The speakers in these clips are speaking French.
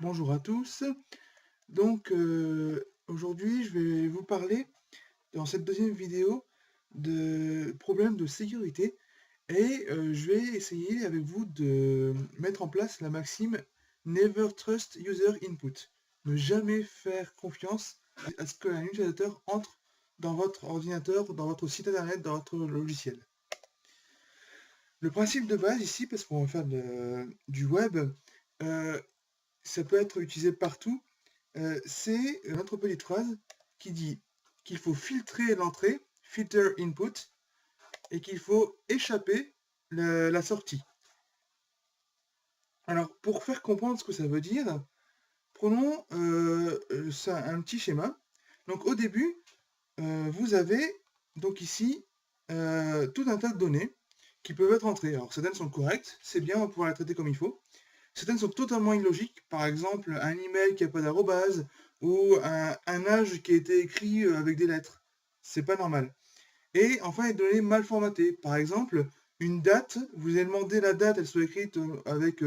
Bonjour à tous. Donc aujourd'hui, je vais vous parler dans cette deuxième vidéo de problèmes de sécurité et je vais essayer avec vous de mettre en place la maxime Never trust user input. Ne jamais faire confiance à ce qu'un utilisateur entre dans votre ordinateur, dans votre site internet, dans votre logiciel. Le principe de base ici, parce qu'on va faire du web, euh, ça peut être utilisé partout. C'est notre petite phrase qui dit qu'il faut filtrer l'entrée, filter input, et qu'il faut échapper la sortie. Alors, pour faire comprendre ce que ça veut dire, prenons un petit schéma. Donc, au début, vous avez donc ici tout un tas de données qui peuvent être entrées. Alors, certaines sont correctes, c'est bien, on va pouvoir les traiter comme il faut. Certaines sont totalement illogiques, par exemple un email qui n'a pas d'arrobase ou un âge qui a été écrit avec des lettres. C'est pas normal. Et enfin, les données mal formatées. Par exemple, une date, vous avez demandé la date, elle soit écrite avec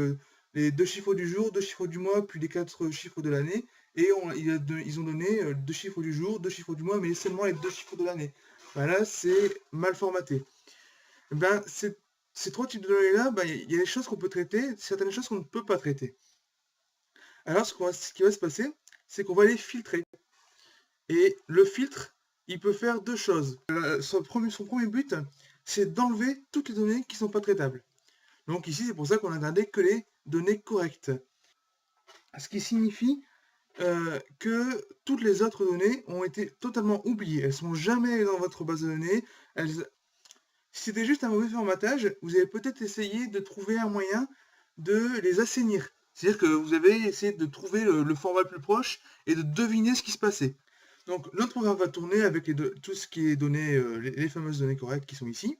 les 2 chiffres du jour, 2 chiffres du mois, puis les 4 chiffres de l'année. Et ils ont donné 2 chiffres du jour, 2 chiffres du mois, mais seulement les 2 chiffres de l'année. Ben là, c'est mal formaté. Ben, ces trois types de données-là, ben, il y a des choses qu'on peut traiter, certaines choses qu'on ne peut pas traiter. Alors, ce qui va se passer, c'est qu'on va les filtrer. Et le filtre, il peut faire deux choses. Son premier but, c'est d'enlever toutes les données qui ne sont pas traitables. Donc ici, c'est pour ça qu'on a gardé que les données correctes. Ce qui signifie que toutes les autres données ont été totalement oubliées. Elles ne sont jamais dans votre base de données. Si c'était juste un mauvais formatage, vous avez peut-être essayé de trouver un moyen de les assainir. C'est-à-dire que vous avez essayé de trouver le format le plus proche et de deviner ce qui se passait. Donc notre programme va tourner avec tout ce qui est donné, les fameuses données correctes qui sont ici.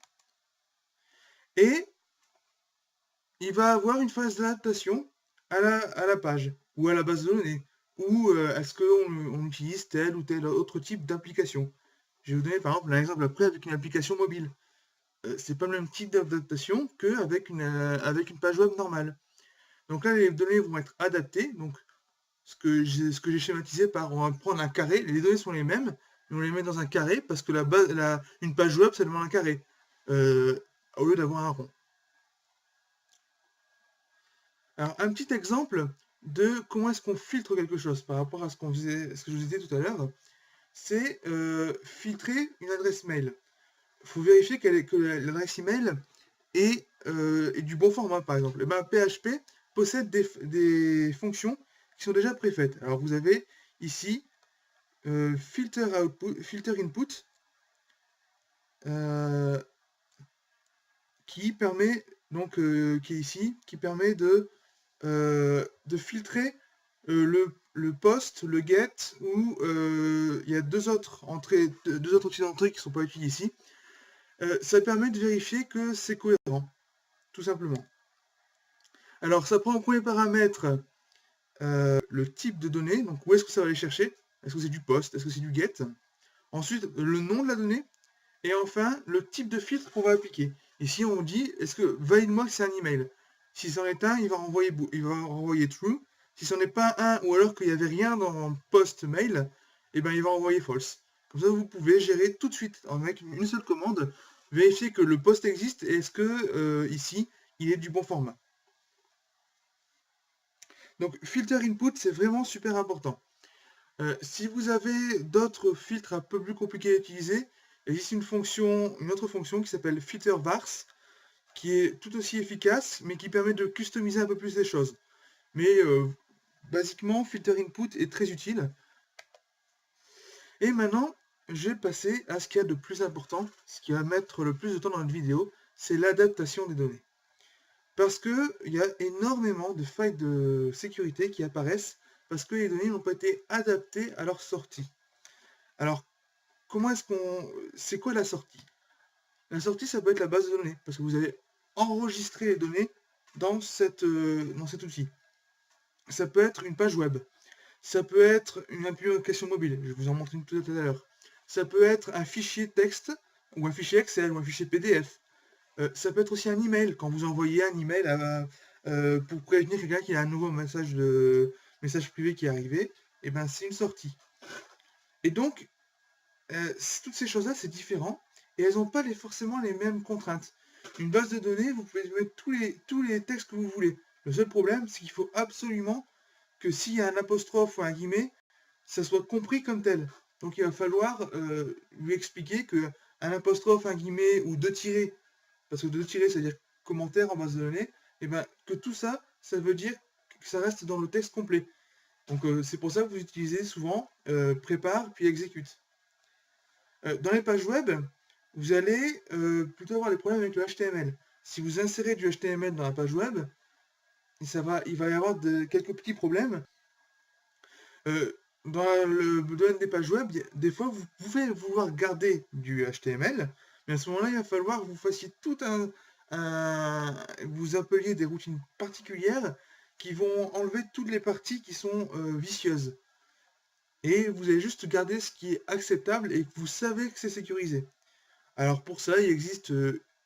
Et il va avoir une phase d'adaptation à la page ou à la base de données. Ou est-ce qu'on utilise tel ou tel autre type d'application. Je vais vous donner par exemple un exemple après avec une application mobile. C'est pas le même type d'adaptation qu'avec avec une page web normale. Donc là, les données vont être adaptées. Donc ce que j'ai schématisé par, on va prendre un carré, les données sont les mêmes, mais on les met dans un carré parce que une page web, ça demande un carré, euh, au lieu d'avoir un rond. Alors, un petit exemple de comment est-ce qu'on filtre quelque chose par rapport à ce que je vous disais tout à l'heure, c'est filtrer une adresse mail. Il faut vérifier que l'adresse email est du bon format, par exemple. Et ben, PHP possède des fonctions qui sont déjà préfaites. Alors, vous avez ici filter input, euh, qui permet, donc, qui est ici, qui permet de filtrer le post, le get, ou il y a deux autres types d'entrées qui ne sont pas utilisées ici. Ça permet de vérifier que c'est cohérent, tout simplement. Alors, ça prend en premier paramètre le type de données, donc où est-ce que ça va aller chercher. Est-ce que c'est du post, est-ce que c'est du get. Ensuite, le nom de la donnée. Et enfin, le type de filtre qu'on va appliquer. Ici, on dit, est-ce que valide-moi que c'est un email. Si c'en est un, il va renvoyer true. Si c'en est pas un, ou alors qu'il n'y avait rien dans post mail, eh ben, il va envoyer false. Comme ça, vous pouvez gérer tout de suite, avec une seule commande, vérifier que le post existe et est-ce que, ici, il est du bon format. Donc, filter input, c'est vraiment super important. Si vous avez d'autres filtres un peu plus compliqués à utiliser, il existe une autre fonction qui s'appelle filter vars, qui est tout aussi efficace, mais qui permet de customiser un peu plus les choses. Mais basiquement, filter input est très utile. Et maintenant, je vais passer à ce qu'il y a de plus important, ce qui va mettre le plus de temps dans notre vidéo, c'est l'adaptation des données. Parce qu'il y a énormément de failles de sécurité qui apparaissent parce que les données n'ont pas été adaptées à leur sortie. Alors, c'est quoi la sortie? La sortie, ça peut être la base de données, parce que vous avez enregistré les données dans cet outil. Ça peut être une page web. Ça peut être une application mobile. Je vais vous en montrer une tout à l'heure. Ça peut être un fichier texte, ou un fichier Excel, ou un fichier PDF. Ça peut être aussi un email, quand vous envoyez un email pour prévenir quelqu'un qu'il a un nouveau message message privé qui est arrivé, et ben c'est une sortie. Et donc, toutes ces choses-là, c'est différent, et elles n'ont pas forcément les mêmes contraintes. Une base de données, vous pouvez mettre tous les textes que vous voulez. Le seul problème, c'est qu'il faut absolument que s'il y a un apostrophe ou un guillemet, ça soit compris comme tel. Donc il va falloir lui expliquer que un apostrophe, un guillemet ou deux tirés, parce que deux tirés, c'est-à-dire commentaire en base de données, et ben que tout ça, ça veut dire que ça reste dans le texte complet. Donc c'est pour ça que vous utilisez souvent prépare puis exécute. Dans les pages web, vous allez plutôt avoir des problèmes avec le HTML. Si vous insérez du HTML dans la page web, il va y avoir quelques petits problèmes. Dans le domaine des pages web, des fois, vous pouvez vouloir garder du HTML, mais à ce moment-là, il va falloir que vous fassiez vous appeliez des routines particulières qui vont enlever toutes les parties qui sont vicieuses. Et vous allez juste garder ce qui est acceptable et que vous savez que c'est sécurisé. Alors pour ça, il existe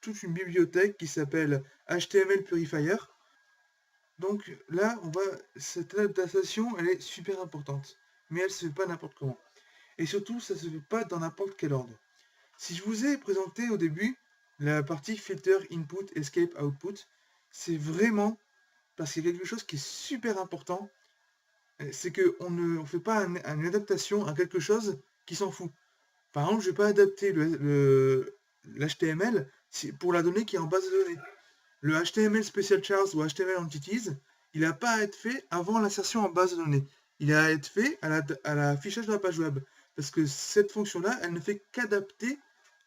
toute une bibliothèque qui s'appelle HTML Purifier. Donc là, cette adaptation, elle est super importante. Mais elle se fait pas n'importe comment. Et surtout, ça se fait pas dans n'importe quel ordre. Si je vous ai présenté au début la partie filter input, escape, output, c'est vraiment parce qu'il y a quelque chose qui est super important. C'est qu'on ne fait pas une adaptation à quelque chose qui s'en fout. Par exemple, je ne vais pas adapter l'HTML pour la donnée qui est en base de données. Le HTML Special Chars ou HTML Entities, il n'a pas à être fait avant l'insertion en base de données. Il a à être fait à l'affichage de la page web. Parce que cette fonction-là, elle ne fait qu'adapter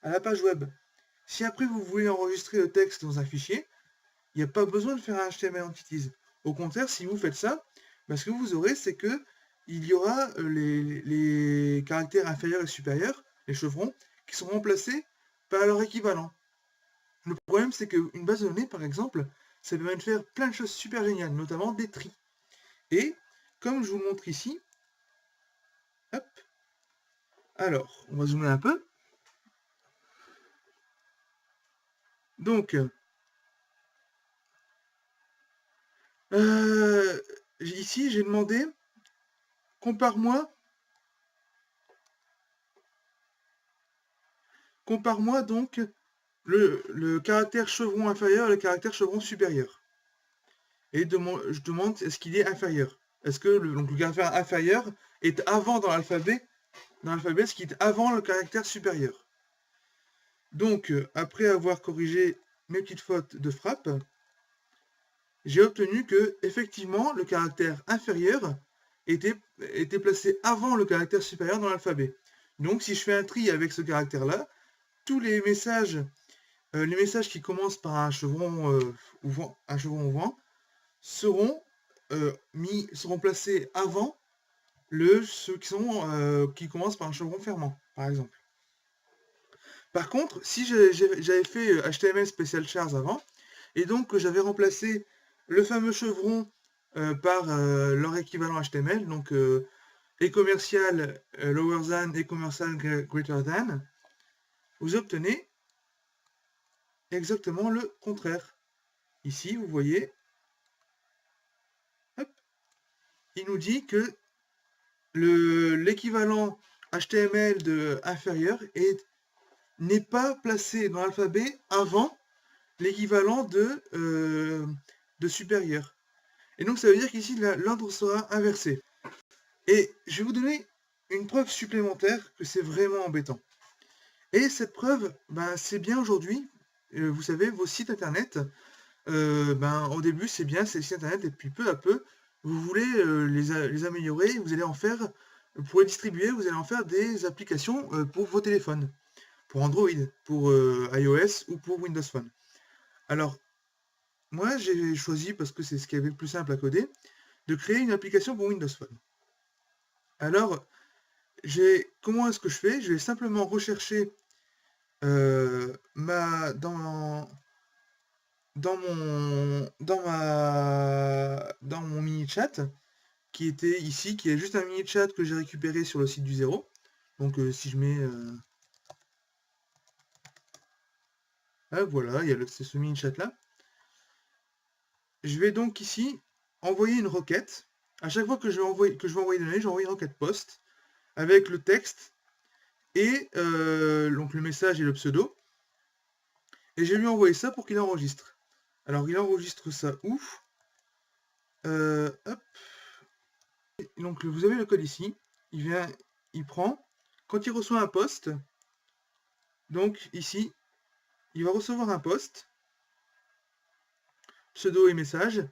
à la page web. Si après vous voulez enregistrer le texte dans un fichier, il n'y a pas besoin de faire un HTML Entities. Au contraire, si vous faites ça, ce que vous aurez, c'est que il y aura les caractères inférieurs et supérieurs, les chevrons, qui sont remplacés par leur équivalent. Le problème, c'est qu'une base de données, par exemple, ça permet de faire plein de choses super géniales, notamment des tris. Et, comme je vous montre ici, hop, alors, on va zoomer un peu. Donc, ici, j'ai demandé, compare-moi donc le caractère chevron inférieur et le caractère chevron supérieur. Et je demande est-ce qu'il est inférieur. Est-ce que le caractère inférieur est avant dans l'alphabet, ce qui est avant le caractère supérieur. Donc, après avoir corrigé mes petites fautes de frappe, j'ai obtenu que, effectivement, le caractère inférieur était placé avant le caractère supérieur dans l'alphabet. Donc, si je fais un tri avec ce caractère-là, tous les messages qui commencent par un chevron ouvrant seront seront placés avant ceux qui commencent par un chevron fermant, par exemple. Par contre, si j'avais fait HTML Special Chars avant, et donc que j'avais remplacé le fameux chevron par leur équivalent HTML, donc e-commercial lower than, e-commercial greater than, vous obtenez exactement le contraire. Ici, vous voyez, hop, il nous dit que l'équivalent HTML de inférieur n'est pas placé dans l'alphabet avant l'équivalent de supérieur. Et donc ça veut dire qu'ici l'ordre sera inversé. Et je vais vous donner une preuve supplémentaire que c'est vraiment embêtant. Et cette preuve, c'est bien aujourd'hui. Vous savez, vos sites internet, au début c'est bien, c'est les sites internet, et puis peu à peu, vous voulez les améliorer, vous allez en faire, pour les distribuer, vous allez en faire des applications pour vos téléphones, pour Android, pour iOS ou pour Windows Phone. Alors, moi j'ai choisi, parce que c'est ce qui est le plus simple à coder, de créer une application pour Windows Phone. Alors, comment est-ce que je fais? Je vais simplement rechercher dans mon mini chat qui était ici, qui est juste un mini chat que j'ai récupéré sur le site du zéro. Donc si je mets voilà, c'est ce mini chat là. Je vais donc ici envoyer une requête À chaque fois que je vais envoyer des données, j'envoie une requête post avec le texte et donc le message et le pseudo. Et je vais lui envoyer ça pour qu'il enregistre. Alors il enregistre ça où? Hop. Donc vous avez le code ici. Il prend. Quand il reçoit un post, donc ici, il va recevoir un post, pseudo et message,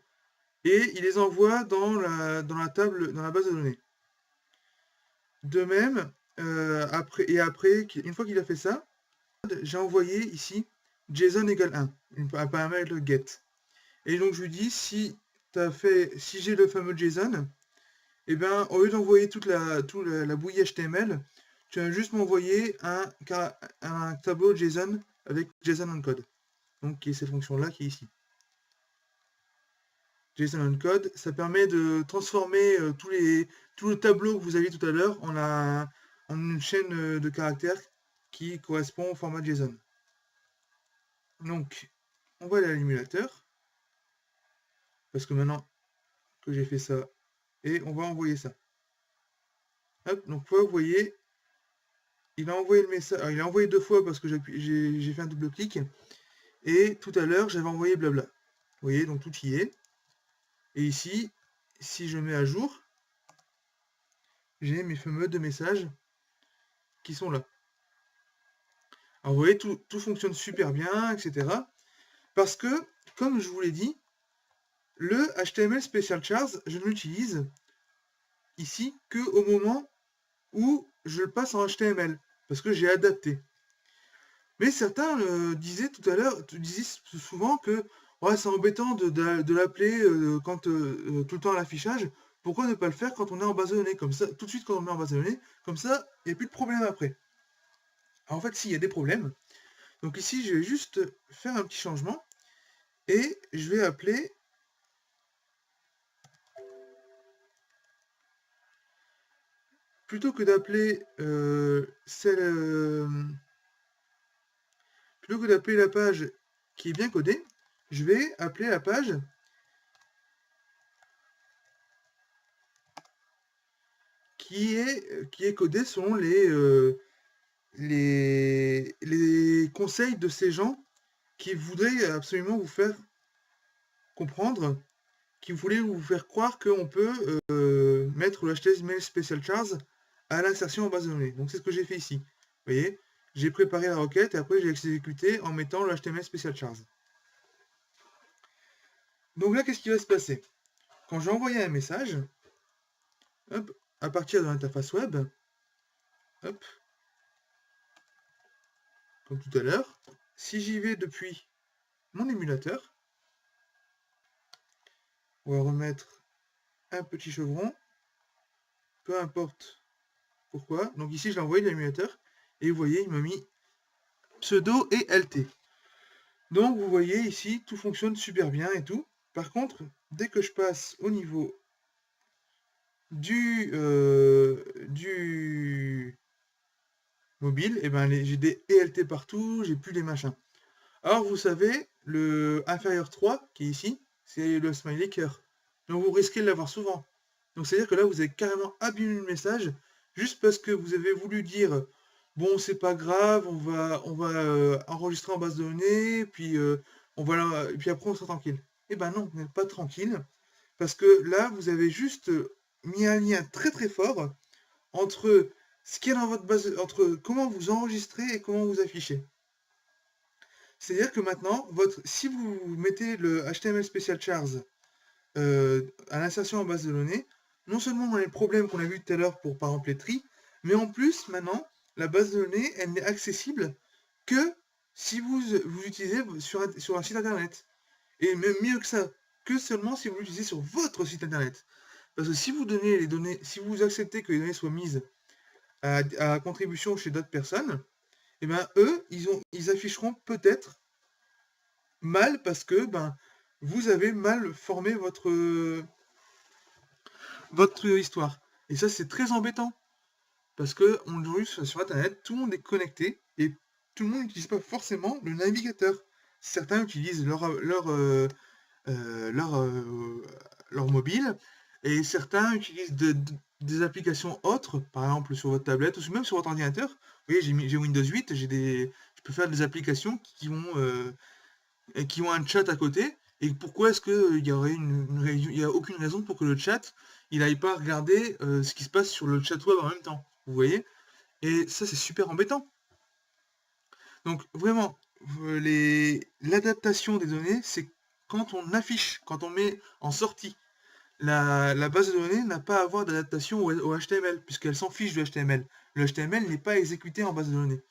et il les envoie dans la table, dans la base de données. De même, après, une fois qu'il a fait ça, j'ai envoyé ici JSON égale 1, un paramètre get. Et donc je lui dis si j'ai le fameux JSON, et bien au lieu d'envoyer toute la bouillie HTML, tu vas juste m'envoyer un tableau JSON avec JSON encode. Donc qui est cette fonction-là qui est ici. JSON encode, ça permet de transformer tout le tableau que vous aviez tout à l'heure en une chaîne de caractères qui correspond au format JSON. Donc, on va aller à l'émulateur, parce que maintenant que j'ai fait ça, et on va envoyer ça. Hop, donc vous voyez, il a envoyé le message, il a envoyé 2 fois parce que j'ai fait un double clic, et tout à l'heure j'avais envoyé blabla. Vous voyez, donc tout y est. Et ici, si je mets à jour, j'ai mes fameux 2 messages qui sont là. Alors vous voyez, tout fonctionne super bien, etc. Parce que, comme je vous l'ai dit, le HTML Special Chars, je ne l'utilise ici qu'au moment où je le passe en HTML, parce que j'ai adapté. Mais certains disaient tout à l'heure, disaient souvent que ouais, c'est embêtant de l'appeler tout le temps à l'affichage. Pourquoi ne pas le faire quand on est en base de données? Comme ça, tout de suite quand on met en base de données, comme ça, il n'y a plus de problème après. Alors, en fait, s'il y a des problèmes, donc ici, je vais juste faire un petit changement et je vais appeler plutôt que d'appeler plutôt que d'appeler la page qui est bien codée, je vais appeler la page qui est codée selon les conseils de ces gens qui voudraient absolument vous faire comprendre, qui voulaient vous faire croire qu'on peut mettre le HTML Special Chars à l'insertion en base de données. Donc c'est ce que j'ai fait ici. Vous voyez, j'ai préparé la requête et après j'ai exécuté en mettant le HTML Special Chars. Donc là, qu'est-ce qui va se passer? Quand j'ai envoyé un message, hop, à partir de l'interface web, hop, comme tout à l'heure, si j'y vais depuis mon émulateur, on va remettre un petit chevron, peu importe pourquoi. Donc ici, je l'ai envoyé de l'émulateur, et vous voyez, il m'a mis pseudo et LT. Donc vous voyez ici, tout fonctionne super bien et tout. Par contre, dès que je passe au niveau du mobile, et ben j'ai des ELT partout, j'ai plus les machins. Alors vous savez, le inférieur 3 qui est ici, c'est le smiley cœur. Donc vous risquez de l'avoir souvent. Donc c'est-à-dire que là vous avez carrément abîmé le message juste parce que vous avez voulu dire bon c'est pas grave, on va enregistrer en base de données, puis et puis après on sera tranquille. Eh ben non, vous n'êtes pas tranquille, parce que là vous avez juste mis un lien très très fort entre ce qui est dans votre base, entre comment vous enregistrez et comment vous affichez. C'est-à-dire que maintenant, si vous mettez le HTML Special Chars à l'insertion en base de données, non seulement on a les problèmes qu'on a vu tout à l'heure pour par exemple les tri, mais en plus maintenant, la base de données, elle n'est accessible que si vous l'utilisez sur un site internet. Et même mieux que ça, que seulement si vous l'utilisez sur votre site internet. Parce que si vous donnez les données, si vous acceptez que les données soient mises à contribution chez d'autres personnes, et ben eux, ils afficheront peut-être mal parce que ben vous avez mal formé votre histoire. Et ça c'est très embêtant parce que sur internet, tout le monde est connecté et tout le monde n'utilise pas forcément le navigateur. Certains utilisent leur mobile, Et certains utilisent des applications autres, par exemple sur votre tablette ou même sur votre ordinateur. Vous voyez, j'ai Windows 8, je peux faire des applications qui ont un chat à côté. Et pourquoi est-ce qu'il y aurait il y a aucune raison pour que le chat, il aille pas regarder ce qui se passe sur le chat web en même temps. Vous voyez? Et ça, c'est super embêtant. Donc vraiment, l'adaptation des données, c'est quand on affiche, quand on met en sortie. La base de données n'a pas à avoir d'adaptation au HTML, puisqu'elle s'en fiche du HTML. Le HTML n'est pas exécuté en base de données.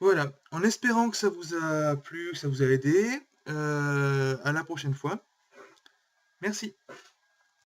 Voilà, en espérant que ça vous a plu, que ça vous a aidé, à la prochaine fois. Merci.